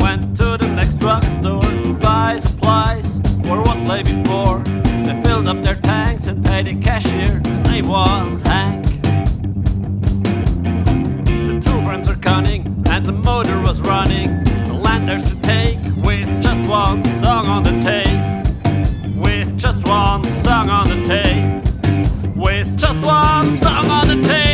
went to the next drugstore to buy supplies for what lay before. They filled up their tanks and paid the cashier, his name was Hank. The two friends were cunning and the motor was running. The land there's to take with just one song on the tape. With just one song on the tape. With just one song on the tape.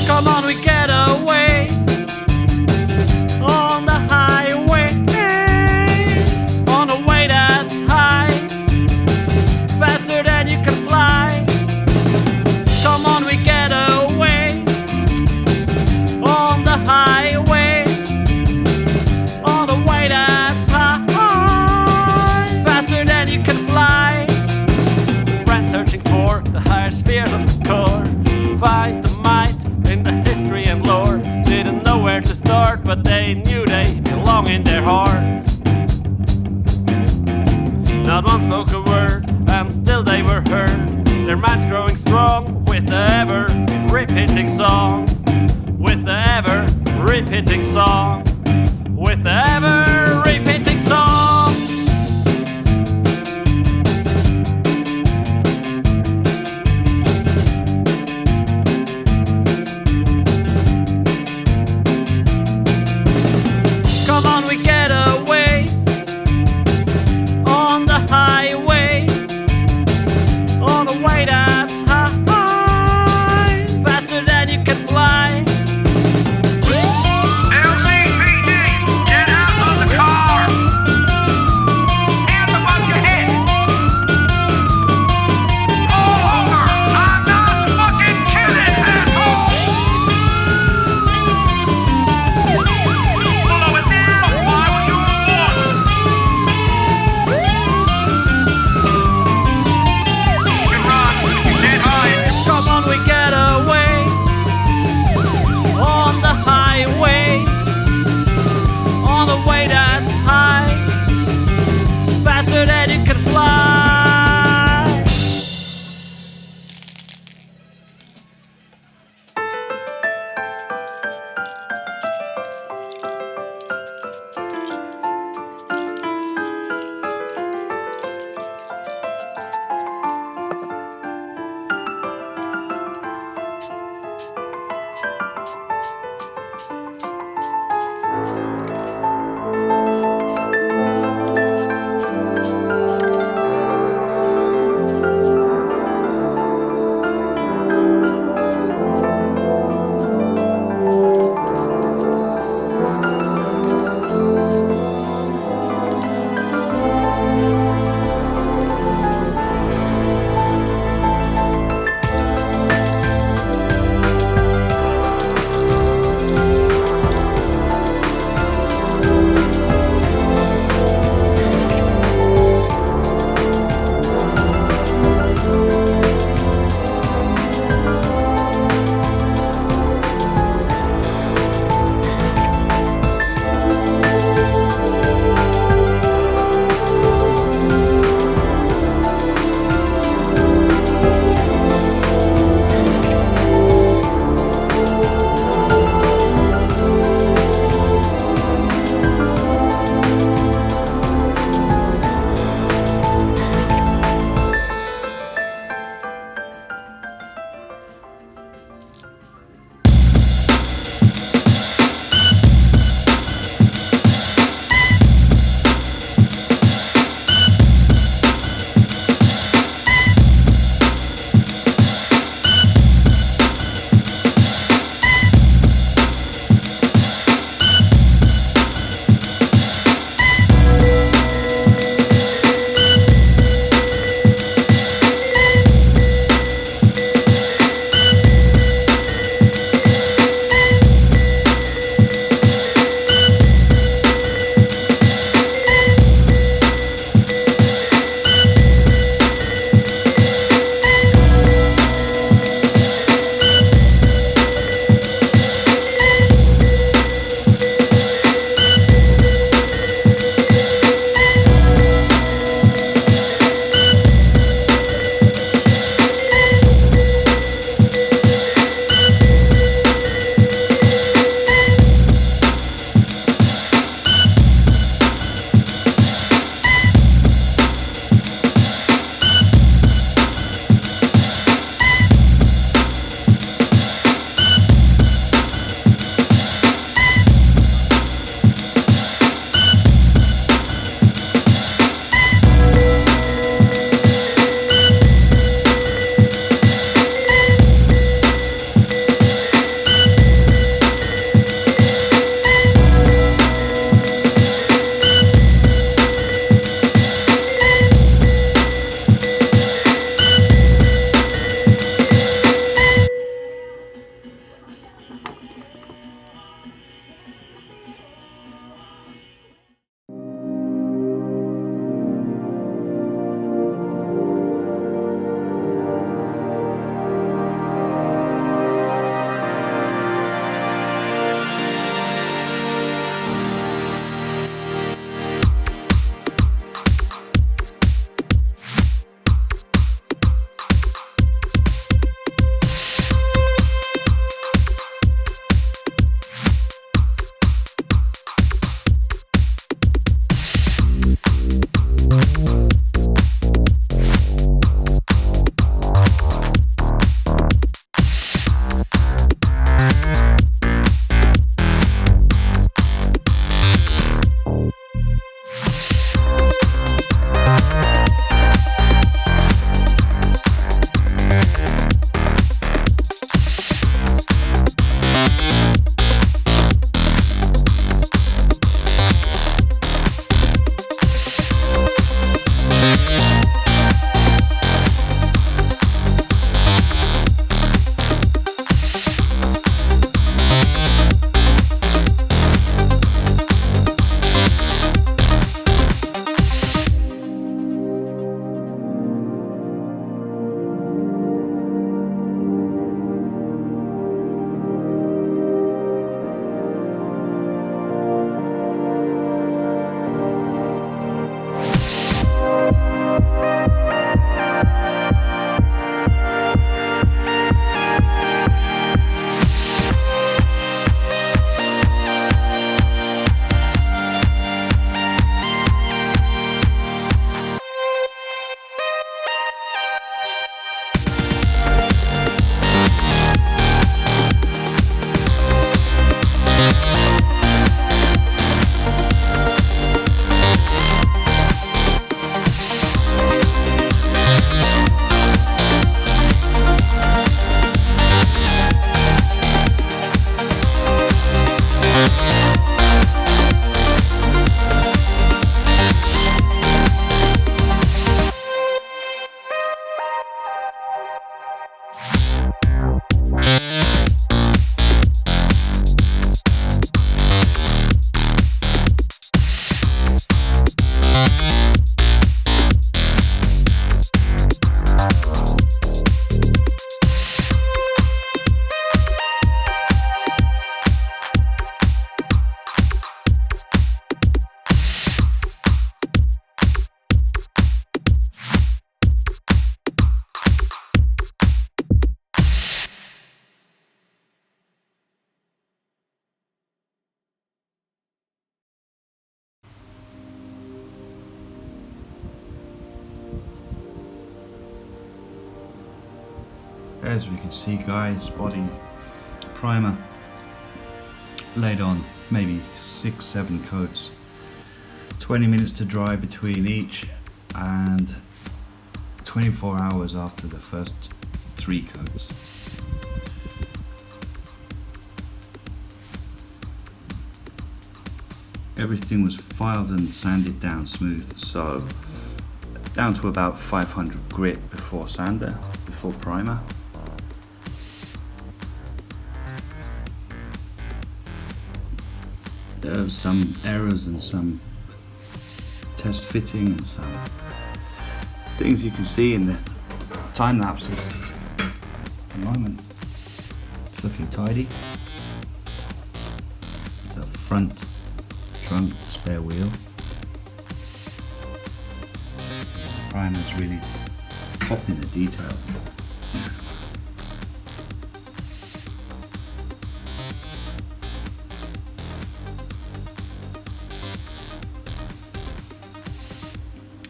Come on, we get away on the highway, on a way that's high, faster than you can fly. Come on, we get away on the highway, on a way that's high, faster than you can fly. Friends searching for the higher spheres of the core, find the might in the history and lore. Didn't know where to start, but they knew they belong in their heart. Not one spoke a word, and still they were heard. Their minds growing strong with the ever-repeating song. With the ever-repeating song. With the ever-repeating song. Come on, we get away on the highway, on a way that's high, faster than you can fly. LCPD, get out of the car! as we can see, guys, body primer laid on, maybe 6-7 coats, 20 minutes to dry between each, and 24 hours after the first 3 coats. Everything was filed and sanded down smooth, so down to about 500 grit before sander, before primer. There are some errors and some test fitting and some things you can see in the time lapses. At the moment, it's looking tidy. The front trunk spare wheel. Primer's really popping the detail.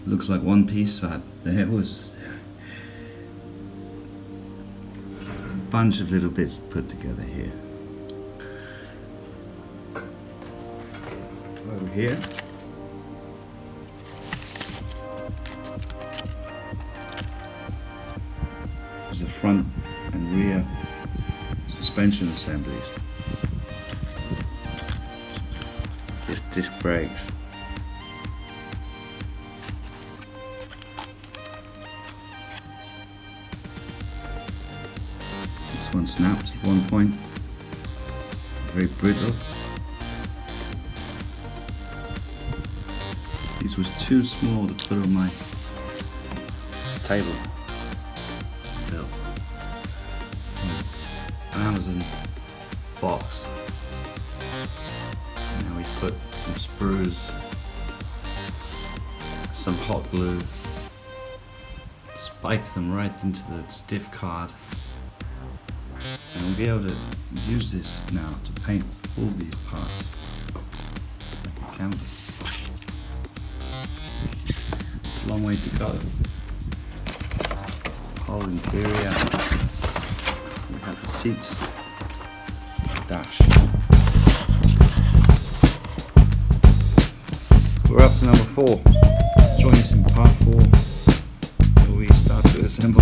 Looks like one piece, but there was a bunch of little bits put together here. Over here, there's the front and rear suspension assemblies. Disc brakes. This one snaps at one point, very brittle. This was too small to put on my table. Built an Amazon box. Now we put some sprues, some hot glue, spike them right into the stiff card, and we'll be able to use this now to paint all these parts like a canvas. Long way to go. Whole interior. We have the seats, dash. We're up to number 4. Join us in part 4 where we start to assemble